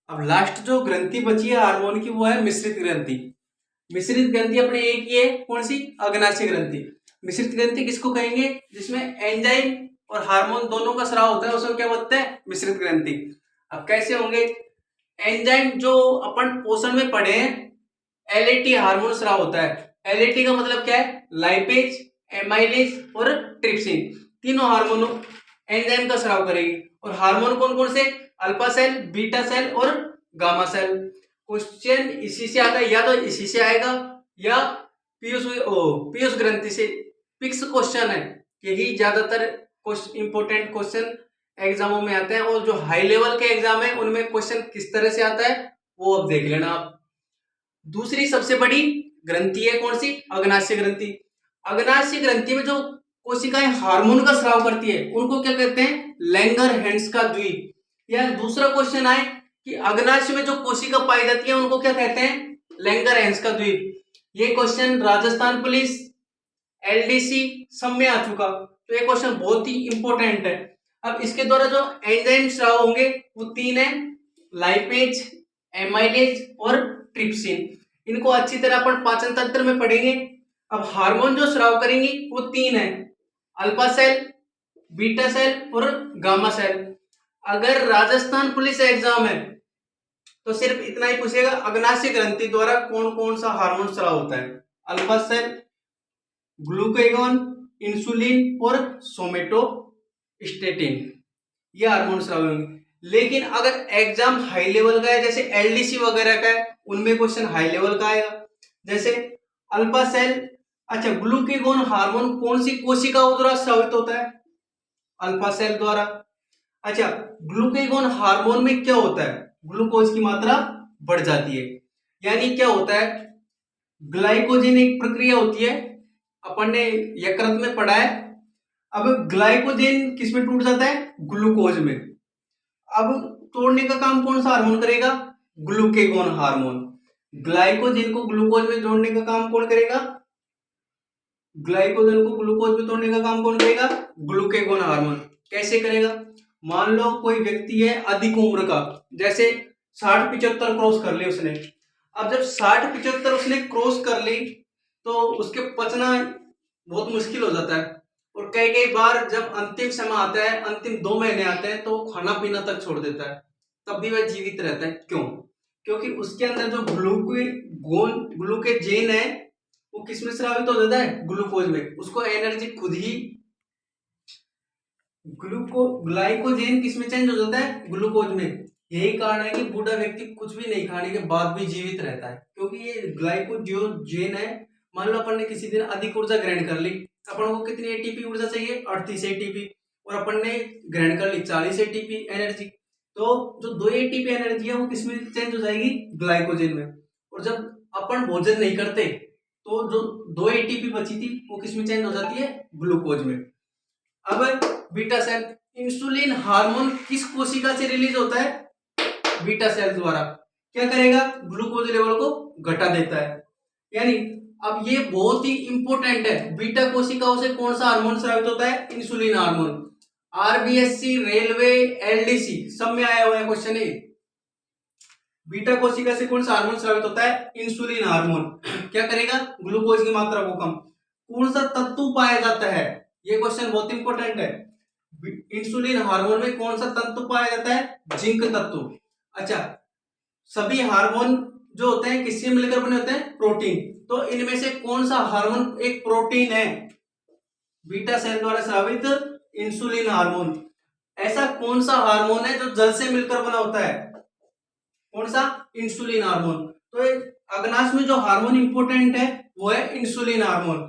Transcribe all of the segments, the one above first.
अब लास्ट जो ग्रंथि बची है हार्मोन की वो है मिश्रित ग्रंथि। मिश्रित ग्रंथि अपने एक ही है, कौन सी? अग्नाशय ग्रंथि। मिश्रित ग्रंथि किसको कहेंगे? जिसमें एंजाइम और हार्मोन दोनों का स्राव होता है उसको क्या बोलते हैं? मिश्रित ग्रंथि। अब कैसे होंगे? एंजाइम जो अपन पोषण में पढ़े हैं, एलएटी हार्मोन स्राव होता है। एलएटी का मतलब क्या है? लाइपेज, एमाइलेज और ट्रिप्सिन, तीनों हार्मोनों एंजाइम का स्राव करेगी। और हार्मोन कौन कौन से? अल्फा सेल, बीटा सेल और गामा सेल। क्वेश्चन इसी से आता है, या तो इसी से आएगा या पीयूष ग्रंथि से। फिक्स क्वेश्चन है, यही ज्यादातर इंपोर्टेंट क्वेश्चन एग्जामों में आते हैं। और जो हाई लेवल के एग्जाम है उनमें क्वेश्चन किस तरह से आता है वो अब देख लेना आप। दूसरी सबसे बड़ी ग्रंथि है कौन सी? अग्नाशय ग्रंथि। अग्नाशय ग्रंथि में जो कोशिकाएं हार्मोन का स्राव करती है उनको क्या कहते हैं? लैंगर-हैंस का द्वीप। या दूसरा क्वेश्चन आए कि अग्नाशय में जो कोशिका पाई जाती है उनको क्या कहते हैं? लैंगर-हैंस का द्वीप। ये क्वेश्चन राजस्थान पुलिस, एलडीसी सब में आ चुका, तो ये क्वेश्चन बहुत ही इंपॉर्टेंट है। अब इसके द्वारा जो एंजाइम स्राव होंगे वो तीन है, लाइपेज, एमाइलेज और ट्रिप्सिन। इनको अच्छी तरह अपन पाचन तंत्र में पढ़ेंगे। अब हार्मोन जो स्राव करेंगी वो तीन है, अल्फा सेल, बीटा सेल और गामा सेल। अगर राजस्थान पुलिस एग्जाम है तो सिर्फ इतना ही पूछेगा, अग्नाशय ग्रंथि द्वारा कौन कौन सा हार्मोन स्राव होता है? अल्फा सेल, ग्लूकेगॉन, इंसुलिन और सोमेटोस्टेटिन, ये हार्मोन स्राव होंगे। लेकिन अगर एग्जाम हाई लेवल का है, जैसे एलडीसी वगैरह का है, उनमें क्वेश्चन हाई लेवल का आएगा। जैसे अल्फा सेल, अच्छा ग्लूकेगॉन हार्मोन कौन सी कोशिका द्वारा स्रावित होता है? अल्फा सेल द्वारा। अच्छा, ग्लूकेगॉन हार्मोन में क्या होता है? ग्लूकोज की मात्रा बढ़ जाती है, यानी क्या होता है? ग्लाइकोजन एक प्रक्रिया होती है, अपन ने यकृत में पढ़ा है। अब ग्लाइकोजन किस में टूट जाता है? ग्लूकोज में। अब तोड़ने का काम कौन सा हार्मोन करेगा? Glucagon hormone. ग्लाइकोजन को ग्लूकोज में जोड़ने का काम कौन करेगा? ग्लाइकोजन को ग्लूकोज में तोड़ने का काम कौन करेगा? Glucagon hormone. कैसे करेगा? मान लो कोई व्यक्ति है अधिक उम्र का, जैसे 60-75 क्रॉस कर ली उसने। अब जब 60-75 उसने क्रॉस कर ली तो उसके पचना बहुत मुश्किल हो जाता है। और कई कई बार जब अंतिम समय आता है, अंतिम 2 महीने आते हैं, तो खाना पीना तक छोड़ देता है, तब भी वह जीवित रहता है। क्यों? क्योंकि उसके अंदर जो ग्लूकेजेन है वो किस में स्रावित हो जाता है? ग्लूकोज में। उसको एनर्जी खुद ही ग्लाइकोजेन किस में चेंज हो जाता है? ग्लूकोज में। यही कारण है कि बूढ़ा व्यक्ति कुछ भी नहीं खाने के बाद भी जीवित रहता है, क्योंकि ये ग्लाइकोजेन है। मान लो अपन ने किसी दिन अधिक ऊर्जा ग्रहण कर ली, अपन को कितनी एटीपी ऊर्जा चाहिए? 38 एटीपी, और अपन ने ग्रहण कर ली 40 एटीपी एनर्जी, तो जो 2 एटीपी एनर्जी है वो किस में चेंज हो जाएगी? ग्लाइकोजेन में। और जब अपन भोजन नहीं करते तो जो 2 एटीपी बची थी वो किस में चेंज हो जाती है? ग्लूकोज में। अब बीटा सेल, इंसुलिन हार्मोन किस कोशिका से रिलीज होता है? बीटा सेल द्वारा। क्या करेगा? ग्लूकोज लेवल को घटा देता है। यानी अब ये बहुत ही इंपॉर्टेंट है, बीटा कोशिकाओं से कौन सा हार्मोन स्रावित होता है? Insulin hormone. RBSC, railway, LDC सब में आया हुआ है क्वेश्चन है। बीटा कोशिका से कौन सा हार्मोन स्रावित होता है? Insulin hormone. क्या करेगा? ग्लूकोज की मात्रा को कम। कौन सा तत्व पाया जाता है? ये क्वेश्चन बहुत इंपॉर्टेंट है। इंसुलिन हार्मोन में कौन सा तत्व पाया जाता है? जिंक तत्व। अच्छा, सभी हार्मोन जो होते हैं किससे मिलकर बने होते हैं? प्रोटीन। तो इनमें से कौन सा हार्मोन एक प्रोटीन है? बीटा सेल द्वारा स्रावित इंसुलिन हार्मोन। ऐसा कौन सा हार्मोन है जो जल से मिलकर बना होता है? कौन सा? Insulin hormone. तो अग्नाशय में जो हार्मोन इंपॉर्टेंट है वो है इंसुलिन हार्मोन।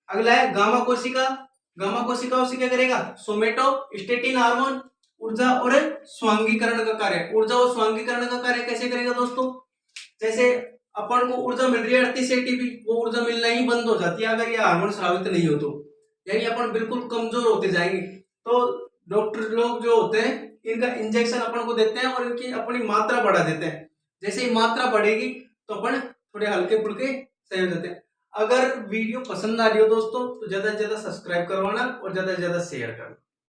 अगला है गामा कोशिका। गामा कोशिकाओं से क्या करेगा? सोमेटोस्टेटिन हार्मोन ऊर्जा और स्वांगीकरण का कार्य। ऊर्जा और स्वांगीकरण का कार्य कैसे करेगा दोस्तों? जैसे अपन को ऊर्जा मिल रही है 38 एटीपी, वो ऊर्जा मिलना ही बंद हो जाती है अगर ये हार्मोन स्रावित नहीं हो तो, यानी अपन बिल्कुल कमजोर होते जाएंगे। तो डॉक्टर लोग जो होते हैं इनका इंजेक्शन अपन को देते हैं और इनकी अपनी मात्रा बढ़ा देते हैं। जैसे ही मात्रा बढ़ेगी तो अपन थोड़े हल्के फुल्के सही हो जाते हैं। अगर वीडियो पसंद आ रही हो दोस्तों तो ज्यादा से ज्यादा सब्सक्राइब करवाना और ज्यादा से ज्यादा शेयर करना।